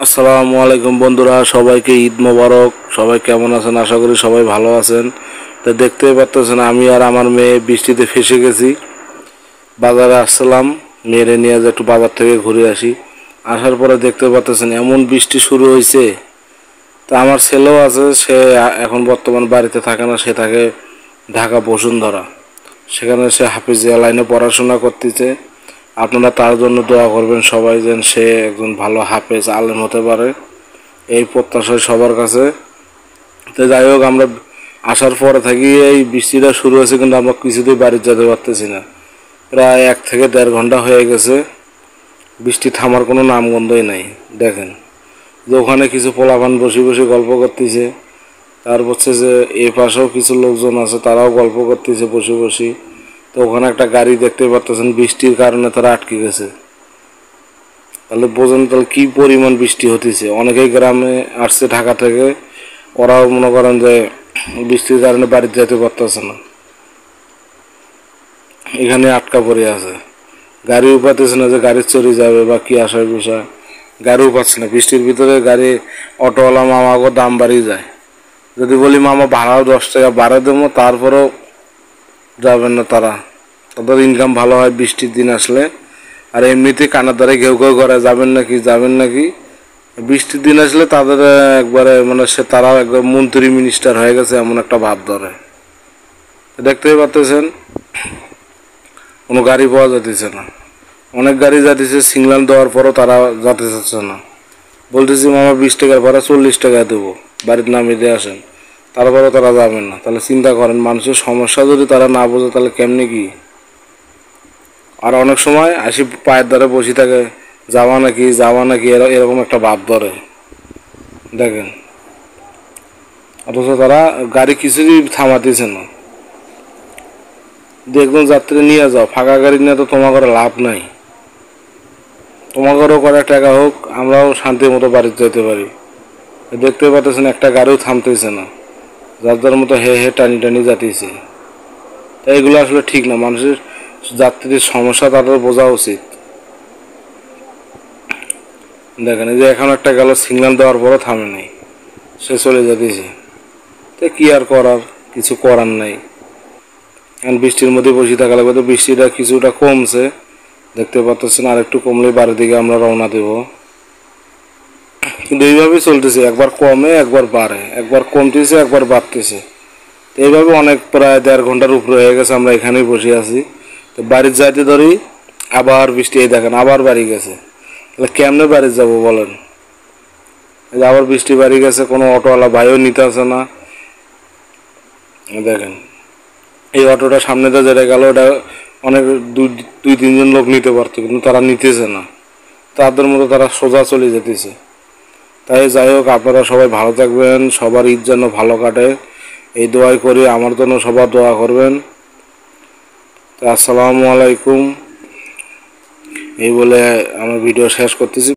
আসসালামু আলাইকুম বন্ধুরা, সবাইকে ঈদ মোবারক। সবাই কেমন আছেন? আশা করি সবাই ভালো আছেন। তো দেখতেই পাচ্ছেন আমি আর আমার মেয়ে বৃষ্টিতে ফেসে গেছি। বাজারে আসছিলাম মেয়েরে নিয়ে যে একটু বাজার থেকে ঘুরে আসি। আসার পরে দেখতে পাচ্ছেন এমন বৃষ্টি শুরু হয়েছে। তা আমার ছেলেও আছে, সে এখন বর্তমান বাড়িতে থাকে না, সে থাকে ঢাকা বসুন্ধরা। সেখানে সে হাফিজিয়া লাইনে পড়াশোনা করতেছে। আপনারা তার জন্য দোয়া করবেন সবাই, যেন সে একজন ভালো হাফেজ আলেম হতে পারে, এই প্রত্যাশায় সবার কাছে। তো যাই হোক, আমরা আসার পরে থাকি এই বৃষ্টিটা শুরু হয়েছে, কিন্তু আমরা কিছুতেই বাড়ি যেতে পারতেছি না। প্রায় 1 থেকে 1.5 ঘন্টা হয়ে গেছে, বৃষ্টি থামার কোনো নামগন্ধই নাই। দেখেন যে ওখানে কিছু পোলাপান বসে বসে গল্প করতেছে, তারপর হচ্ছে যে এই পাশেও কিছু লোকজন আছে, তারাও গল্প করতেছে বসে বসে। তো ওখানে একটা গাড়ি দেখতে পাচ্ছেন, বৃষ্টির কারণে তারা আটকে গেছে। তাহলে বোঝেন তাহলে কী পরিমাণ বৃষ্টি হতেছে। অনেকেই গ্রামে আসছে ঢাকা থেকে, ওরাও মনে করেন যে বৃষ্টির কারণে বাড়িতে যেতে পারতেছে না, এখানে আটকা পড়ে আছে। গাড়িও পাচ্ছে না যে গাড়ি চড়ে যাবে বা কি আসার বিষয়, গাড়িও পাচ্ছে না। বৃষ্টির ভিতরে গাড়ি অটোওয়ালা মামাকে দাম বাড়িয়ে যায়। যদি বলি মামা ভাড়াও 10 টাকা বাড়া দেবো, তারপরেও যাবেন না তারা। তাদের ইনকাম ভালো হয় বৃষ্টির দিন আসলে। আর এমনিতে কানার দ্বারে ঘেউ ঘেউ করে যাবেন নাকি। বৃষ্টির দিন আসলে তাদের একবারে মানে তারাও একবার মন্ত্রী মিনিস্টার হয়ে গেছে এমন একটা ভাব ধরে। দেখতেই পাচ্ছেন কোনো গাড়ি পাওয়া যাচ্ছে না। অনেক গাড়ি যাচ্ছে, সিগন্যাল দেওয়ার পরও তারা যেতে চাচ্ছে না। বলতেছি মামা 20 টাকার ভাড়া 40 টাকা দেবো, বাড়ির নামিয়ে দিয়ে আসেন, তারপরেও তারা যাবেন না। তাহলে চিন্তা করেন, মানুষের সমস্যা যদি তারা না বোঝে তাহলে কেমনি কি। আর অনেক সময় আসি পায়ের দ্বারা বসে থাকে, যাওয়া নাকি এরকম একটা ভাব ধরে। দেখেন, অথচ তারা গাড়ি কিছুই থামাতেছে না। দেখুন, যাত্রী নিয়ে যাও, ফাঁকা গাড়ি নিয়ে তো তোমাদের লাভ নাই। তোমাদেরও করে টাকা হোক, আমরাও শান্তির মতো বাড়িতে যেতে পারি। দেখতে পাচ্ছেন একটা গাড়িও থামতেছে না, যার মতো হে হে টানি টানি যাতেছে। তাই এগুলো আসলে ঠিক না। মানুষের যাত্রীর সমস্যা তাদের বোঝা উচিত। দেখেন এই যে এখন একটা গেল, সিগন্যাল দেওয়ার পরও থামে নাই, সে চলে যেতেছে। তো কি আর করার, কিছু করার নাই। এখন বৃষ্টির মধ্যে বসে থাকা লাগবে। তো বৃষ্টিটা কিছুটা কমছে, দেখতে পাচ্ছেন। আর একটু কমলে বাড়ির দিকে আমরা রওনা দেব। কিন্তু এইভাবেই চলতেছে, একবার কমে একবার বাড়ে, একবার কমতেছে একবার বাড়তেছে। তো এইভাবে অনেক প্রায় 1.5 ঘন্টার উপরে হয়ে গেছে আমরা এখানেই বসে আছি। তো বাড়ির যাইতে ধরি আবার বৃষ্টি, এই দেখেন আবার বাড়ি গেছে। তাহলে কেমনে বাড়ি যাবো বলেন? এই যে আবার বৃষ্টি বাড়ি গেছে, কোনো অটোওয়ালা ভাইও নিতে আসে না। দেখেন এই অটোটা সামনে দিয়ে যেটা গেল, ওটা অনেক 2-3 জন লোক নিতে পারতো, কিন্তু তারা নিতেছে না। তাদের মতো তারা সোজা চলে যেতেছে। তাই যাই হোক, আপনারা সবাই ভালো থাকবেন, সবার ঈদ যেন ভালো কাটে এই দোয়াই করি। আমার জন্য সবার দোয়া করবেন। তো আসসালামু আলাইকুম, এই বলে আমার ভিডিও শেষ করতেছি।